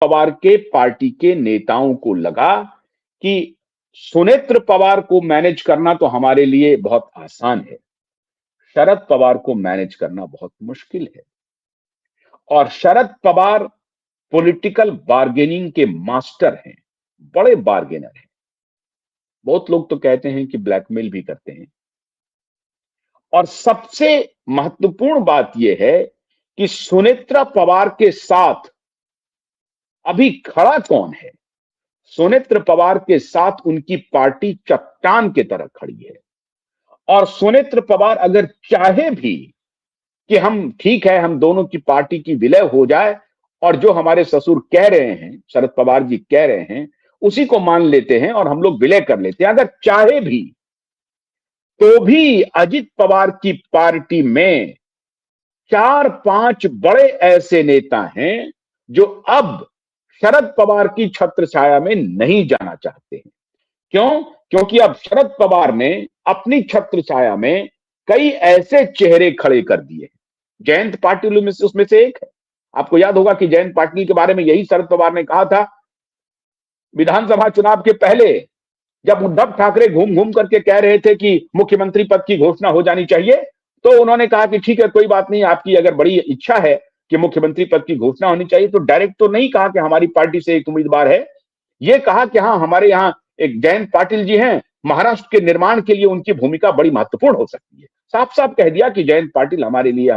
पवार के पार्टी के नेताओं को लगा कि सुनेत्र पवार को मैनेज करना तो हमारे लिए बहुत आसान है, शरद पवार को मैनेज करना बहुत मुश्किल है। और शरद पवार पॉलिटिकल बार्गेनिंग के मास्टर हैं, बड़े बार्गेनर हैं। बहुत लोग तो कहते हैं कि ब्लैकमेल भी करते हैं। और सबसे महत्वपूर्ण बात यह है कि सुनेत्रा पवार के साथ अभी खड़ा कौन है? सुनेत्र पवार के साथ उनकी पार्टी चट्टान की तरह खड़ी है। और सुनेत्र पवार अगर चाहे भी कि हम ठीक है, हम दोनों की पार्टी की विलय हो जाए और जो हमारे ससुर कह रहे हैं, शरद पवार जी कह रहे हैं, उसी को मान लेते हैं और हम लोग विलय कर लेते हैं, अगर चाहे भी, तो भी अजित पवार की पार्टी में 4-5 बड़े ऐसे नेता हैं जो अब शरद पवार की छत्र छाया में नहीं जाना चाहते हैं। क्यों? क्योंकि अब शरद पवार ने अपनी छत्र छाया में कई ऐसे चेहरे खड़े कर दिए। जयंत पाटिल में से उसमें से एक है। आपको याद होगा कि जयंत पाटिल के बारे में यही शरद पवार ने कहा था विधानसभा चुनाव के पहले, जब उद्धव ठाकरे घूम घूम करके कह रहे थे कि मुख्यमंत्री पद की घोषणा हो जानी चाहिए, तो उन्होंने कहा कि ठीक है, कोई बात नहीं, आपकी अगर बड़ी इच्छा है कि मुख्यमंत्री पद की घोषणा होनी चाहिए, तो डायरेक्ट तो नहीं कहा कि हमारी पार्टी से एक उम्मीदवार है। यह कहा कि हाँ, हमारे यहां एक जयंत पाटिल जी हैं, महाराष्ट्र के निर्माण के लिए उनकी भूमिका बड़ी महत्वपूर्ण हो सकती है। साफ साफ कह दिया कि जयंत पाटिल हमारे लिए,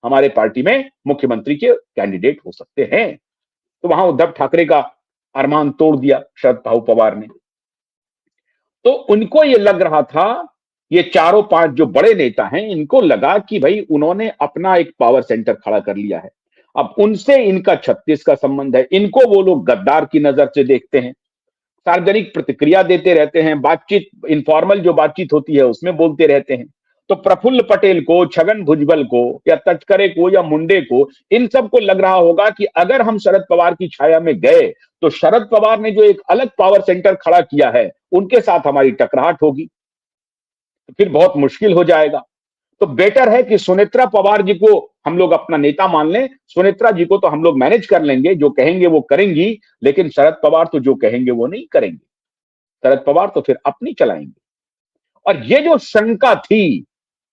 हमारे पार्टी में मुख्यमंत्री के कैंडिडेट हो सकते हैं। तो वहां उद्धव ठाकरे का अरमान तोड़ दिया शरद पवार ने। तो उनको ये लग रहा था, ये 4-5 जो बड़े नेता हैं, इनको लगा कि भाई उन्होंने अपना एक पावर सेंटर खड़ा कर लिया है, अब उनसे इनका 36 का संबंध है, इनको वो लोग गद्दार की नजर से देखते हैं, सार्वजनिक प्रतिक्रिया देते रहते हैं, बातचीत, इनफॉर्मल जो बातचीत होती है उसमें बोलते रहते हैं। तो प्रफुल्ल पटेल को, छगन भुजबल को, या तटकरे को, या मुंडे को, इन सबको लग रहा होगा कि अगर हम शरद पवार की छाया में गए तो शरद पवार ने जो एक अलग पावर सेंटर खड़ा किया है, उनके साथ हमारी टकराहट होगी, तो फिर बहुत मुश्किल हो जाएगा। तो बेटर है कि सुनेत्रा पवार जी को हम लोग अपना नेता मान लें। सुनेत्रा जी को तो हम लोग मैनेज कर लेंगे, जो कहेंगे वो करेंगी, लेकिन शरद पवार तो जो कहेंगे वो नहीं करेंगे। शरद पवार तो फिर अपनी चलाएंगे। और ये जो शंका थी,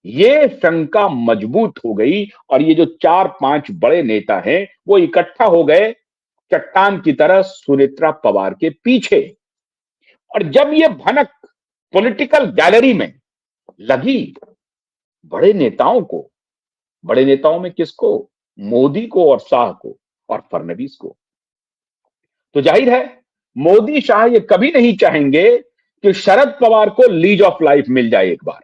ये शंका मजबूत हो गई और ये जो 4-5 बड़े नेता हैं, वो इकट्ठा हो गए चट्टान की तरह सुनेत्रा पवार के पीछे। और जब ये भनक पॉलिटिकल गैलरी में लगी बड़े नेताओं को, बड़े नेताओं में किसको? मोदी को और शाह को और फडणवीस को। तो जाहिर है मोदी शाह ये कभी नहीं चाहेंगे कि शरद पवार को लीज ऑफ लाइफ मिल जाए एक बार।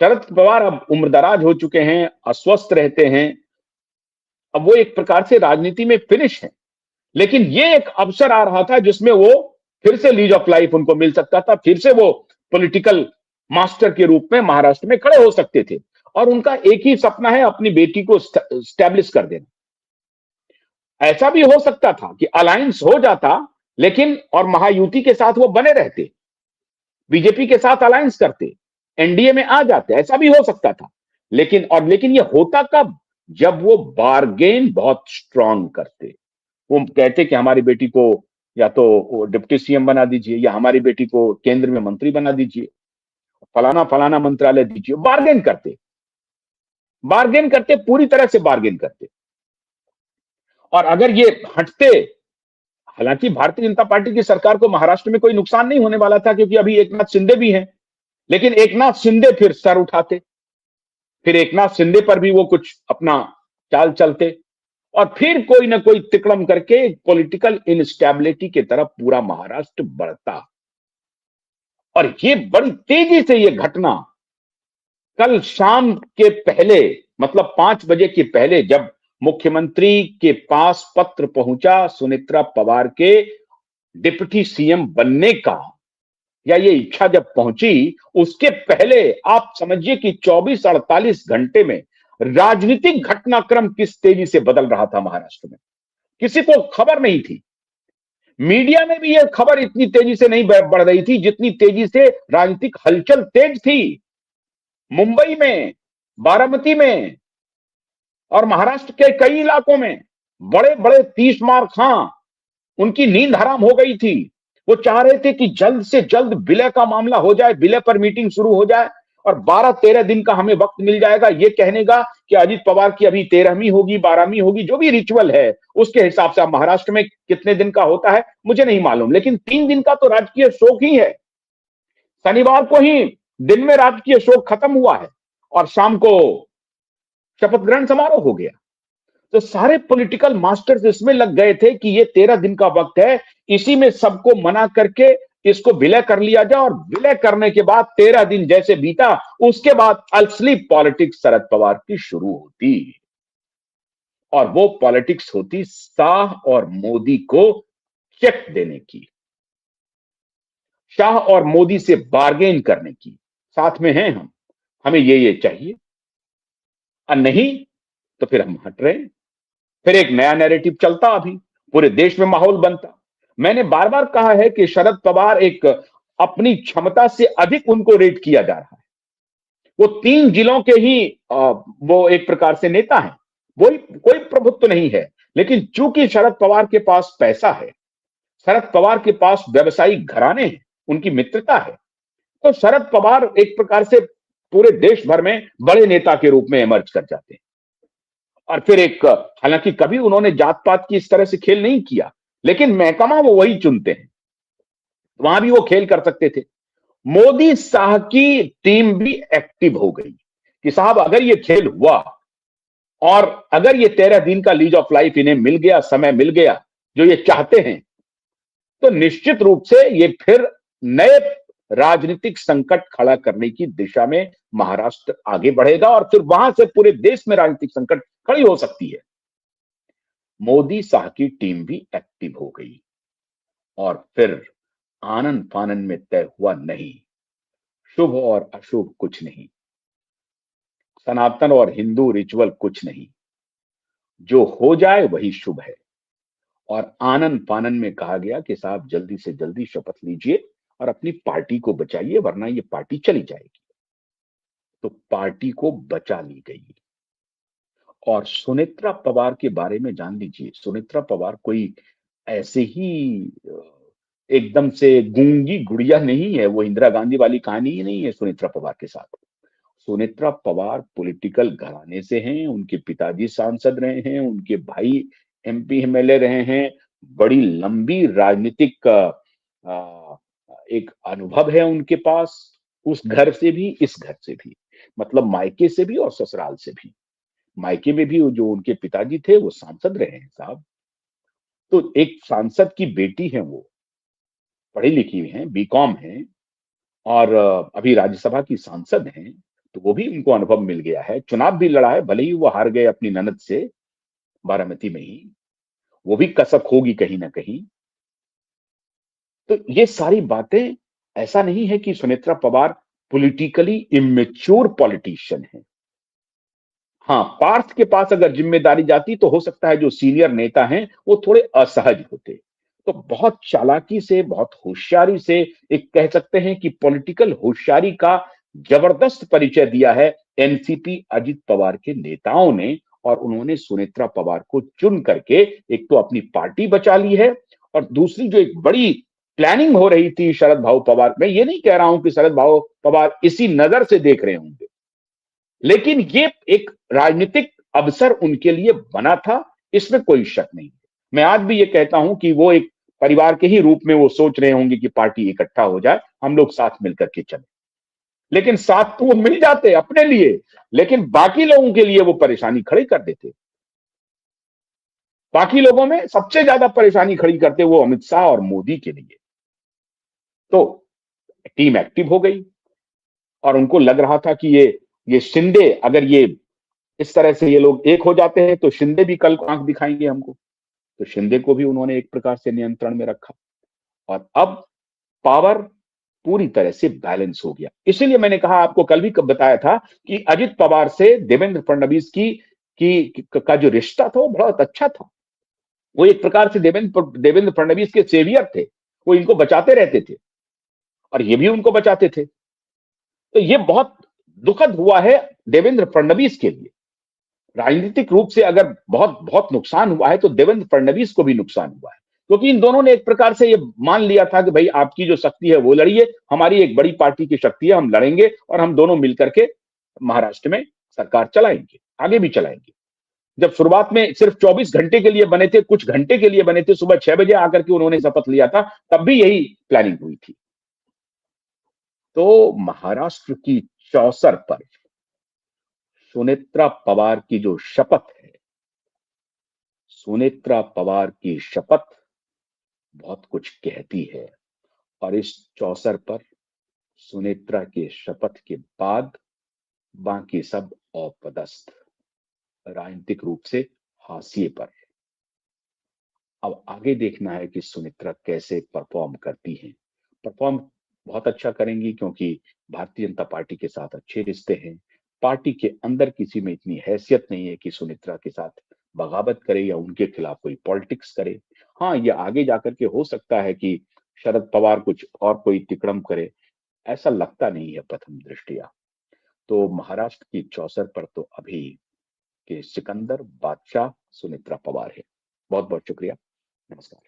शरद पवार अब उम्रदराज हो चुके हैं, अस्वस्थ रहते हैं, अब वो एक प्रकार से राजनीति में फिनिश है। लेकिन ये एक अवसर आ रहा था जिसमें वो फिर से लीज ऑफ लाइफ उनको मिल सकता था, फिर से वो पॉलिटिकल मास्टर के रूप में महाराष्ट्र में खड़े हो सकते थे। और उनका एक ही सपना है, अपनी बेटी को स्टैब्लिश कर देना। ऐसा भी हो सकता था कि अलायंस हो जाता, लेकिन और महायुति के साथ वो बने रहते, बीजेपी के साथ अलायंस करते, एनडीए में आ जाते, ऐसा भी हो सकता था। लेकिन ये होता कब? जब वो बार्गेन बहुत स्ट्रांग करते। वो कहते कि हमारी बेटी को या तो डिप्टी सीएम बना दीजिए, या हमारी बेटी को केंद्र में मंत्री बना दीजिए, फलाना फलाना मंत्रालय दीजिए। बार्गेन करते, पूरी तरह से बार्गेन करते। और अगर ये हटते, हालांकि भारतीय जनता पार्टी की सरकार को महाराष्ट्र में कोई नुकसान नहीं होने वाला था, क्योंकि अभी एकनाथ शिंदे भी हैं। लेकिन एकनाथ शिंदे फिर सर उठाते, फिर एकनाथ शिंदे पर भी वो कुछ अपना चाल चलते, और फिर कोई ना कोई तिकड़म करके पॉलिटिकल इनस्टेबिलिटी की तरफ पूरा महाराष्ट्र बढ़ता। और ये बड़ी तेजी से ये घटना कल शाम के पहले, मतलब 5 बजे के पहले, जब मुख्यमंत्री के पास पत्र पहुंचा सुनेत्रा पवार के डिप्टी सीएम बनने का, या ये इच्छा जब पहुंची, उसके पहले आप समझिए कि 24-48 घंटे में राजनीतिक घटनाक्रम किस तेजी से बदल रहा था महाराष्ट्र में, किसी को खबर नहीं थी। मीडिया में भी यह खबर इतनी तेजी से नहीं बढ़ रही थी जितनी तेजी से राजनीतिक हलचल तेज थी। मुंबई में, बारामती में और महाराष्ट्र के कई इलाकों में बड़े बड़े 30 मार खां, उनकी नींद हराम हो गई थी। वो चाह रहे थे कि जल्द से जल्द विलय का मामला हो जाए, विलय पर मीटिंग शुरू हो जाए और 12-13 दिन का हमें वक्त मिल जाएगा ये कहने का कि अजित पवार की अभी 13वीं होगी, 12वीं होगी, जो भी रिचुअल है उसके हिसाब से। अब महाराष्ट्र में कितने दिन का होता है मुझे नहीं मालूम, लेकिन 3 दिन का तो राजकीय शोक ही है। शनिवार को ही दिन में राजकीय शोक खत्म हुआ है और शाम को शपथ ग्रहण समारोह हो गया। तो सारे पॉलिटिकल मास्टर्स इसमें लग गए थे कि ये 13 दिन का वक्त है, इसी में सबको मना करके इसको विलय कर लिया जाए और विलय करने के बाद 13 दिन जैसे बीता, उसके बाद असली पॉलिटिक्स शरद पवार की शुरू होती और वो पॉलिटिक्स होती शाह और मोदी को चेक देने की, शाह और मोदी से बार्गेन करने की। साथ में हैं हम, हमें ये चाहिए और नहीं तो फिर हम हट रहे हैं। फिर एक नया नैरेटिव चलता, अभी पूरे देश में माहौल बनता। मैंने बार बार कहा है कि शरद पवार एक अपनी क्षमता से अधिक उनको रेट किया जा रहा है। वो 3 जिलों के ही वो एक प्रकार से नेता हैं, कोई कोई प्रभुत्व नहीं है, लेकिन चूंकि शरद पवार के पास पैसा है, शरद पवार के पास व्यवसायिक घराने हैं, उनकी मित्रता है, तो शरद पवार एक प्रकार से पूरे देश भर में बड़े नेता के रूप में इमर्ज कर जाते हैं। और फिर एक, हालांकि कभी उन्होंने जात पात की इस तरह से खेल नहीं किया, लेकिन महकमा वो वही चुनते हैं, वहां भी वो खेल कर सकते थे। मोदी शाह की टीम भी एक्टिव हो गई कि साहब अगर ये खेल हुआ और अगर ये 13 दिन का लीज ऑफ लाइफ इन्हें मिल गया, समय मिल गया जो ये चाहते हैं, तो निश्चित रूप से ये फिर नए राजनीतिक संकट खड़ा करने की दिशा में महाराष्ट्र आगे बढ़ेगा और फिर वहां से पूरे देश में राजनीतिक संकट खड़ी हो सकती है। मोदी शाह की टीम भी एक्टिव हो गई और फिर आनन फानन में तय हुआ नहीं, शुभ और अशुभ कुछ नहीं, सनातन और हिंदू रिचुअल कुछ नहीं, जो हो जाए वही शुभ है। और आनन फानन में कहा गया कि साहब जल्दी से जल्दी शपथ लीजिए और अपनी पार्टी को बचाइए वरना ये पार्टी चली जाएगी। तो पार्टी को बचा ली गई। और सुनेत्रा पवार के बारे में जान लीजिए, सुनेत्रा पवार कोई ऐसे ही एकदम से गूंगी गुड़िया नहीं है, वो इंदिरा गांधी वाली कहानी ही नहीं है सुनेत्रा पवार के साथ। सुनेत्रा पवार पॉलिटिकल घराने से हैं, उनके पिताजी सांसद रहे हैं, उनके भाई एमपी एमएलए रहे हैं, बड़ी लंबी राजनीतिक एक अनुभव है उनके पास, उस घर से भी इस घर से भी, मतलब मायके से भी और ससुराल से भी। मायके में भी जो उनके पिताजी थे वो सांसद रहे हैं साहब, तो एक सांसद की बेटी है, वो पढ़ी लिखी हैं, बीकॉम हैं और अभी राज्यसभा की सांसद हैं, तो वो भी उनको अनुभव मिल गया है। चुनाव भी लड़ा है, भले ही वो हार गए अपनी ननद से बारामती में ही, वो भी कसक होगी कहीं ना कहीं। तो ये सारी बातें, ऐसा नहीं है कि Sunetra Pawar politically immature politician है। हाँ, पार्थ के पास अगर जिम्मेदारी जाती तो हो सकता है जो सीनियर नेता हैं वो थोड़े असहज होते। तो बहुत चालाकी से, बहुत होशियारी से, एक कह सकते हैं कि पॉलिटिकल होशियारी का जबरदस्त परिचय दिया है एनसीपी अजित पवार के नेताओं ने। और उन्होंने सुनेत्रा पवार को चुन करके एक तो अपनी पार्टी बचा ली है और दूसरी जो एक बड़ी प्लानिंग हो रही थी शरद भाऊ पवार, मैं ये नहीं कह रहा हूं कि शरद भाऊ पवार इसी नजर से देख रहे होंगे, लेकिन ये एक राजनीतिक अवसर उनके लिए बना था, इसमें कोई शक नहीं। मैं आज भी ये कहता हूं कि वो एक परिवार के ही रूप में वो सोच रहे होंगे कि पार्टी इकट्ठा हो जाए, हम लोग साथ मिलकर के चले। लेकिन साथ तो वो मिल जाते अपने लिए, लेकिन बाकी लोगों के लिए वो परेशानी खड़ी कर देते। बाकी लोगों में सबसे ज्यादा परेशानी खड़ी करते वो अमित शाह और मोदी के लिए। तो टीम एक्टिव हो गई और उनको लग रहा था कि ये शिंदे, अगर ये इस तरह से ये लोग एक हो जाते हैं तो शिंदे भी कल को आंख दिखाएंगे हमको। तो शिंदे को भी उन्होंने एक प्रकार से नियंत्रण में रखा और अब पावर पूरी तरह से बैलेंस हो गया। इसीलिए मैंने कहा, आपको कल भी बताया था कि अजित पवार से देवेंद्र फडणवीस का जो रिश्ता था वो बहुत अच्छा था। वो एक प्रकार से देवेंद्र फडणवीस के सेवियर थे, वो इनको बचाते रहते थे और ये भी उनको बचाते थे। तो ये बहुत दुखद हुआ है देवेंद्र फडणवीस के लिए। राजनीतिक रूप से अगर बहुत बहुत नुकसान हुआ है तो देवेंद्र फडणवीस को भी नुकसान हुआ है, क्योंकि इन दोनों ने एक प्रकार से ये मान लिया था कि भाई आपकी जो शक्ति है वो लड़िए, हमारी एक बड़ी पार्टी की शक्ति है, हम लड़ेंगे और हम दोनों मिलकर के महाराष्ट्र में सरकार चलाएंगे, आगे भी चलाएंगे। जब शुरुआत में सिर्फ 24 घंटे के लिए बने थे, कुछ घंटे के लिए बने थे, सुबह 6 बजे आकर के उन्होंने शपथ लिया था, तब भी यही प्लानिंग हुई थी। तो महाराष्ट्र की चौसर पर सुनेत्रा पवार की जो शपथ है, सुनेत्रा पवार की शपथ बहुत कुछ कहती है। और इस चौसर पर सुनेत्रा के शपथ के बाद बाकी सब औपदस्थ, राजनीतिक रूप से हाशिए पर। अब आगे देखना है कि सुनेत्रा कैसे परफॉर्म करती हैं। परफॉर्म बहुत अच्छा करेंगी क्योंकि भारतीय जनता पार्टी के साथ अच्छे रिश्ते हैं। पार्टी के अंदर किसी में इतनी हैसियत नहीं है कि सुनेत्रा के साथ बगावत करे या उनके खिलाफ कोई पॉलिटिक्स करे। हाँ, ये आगे जाकर के हो सकता है कि शरद पवार कुछ और कोई तिकड़म करे, ऐसा लगता नहीं है प्रथम दृष्टिया। तो महाराष्ट्र की चौसर पर तो अभी के सिकंदर बादशाह सुनेत्रा पवार है। बहुत बहुत शुक्रिया। नमस्कार।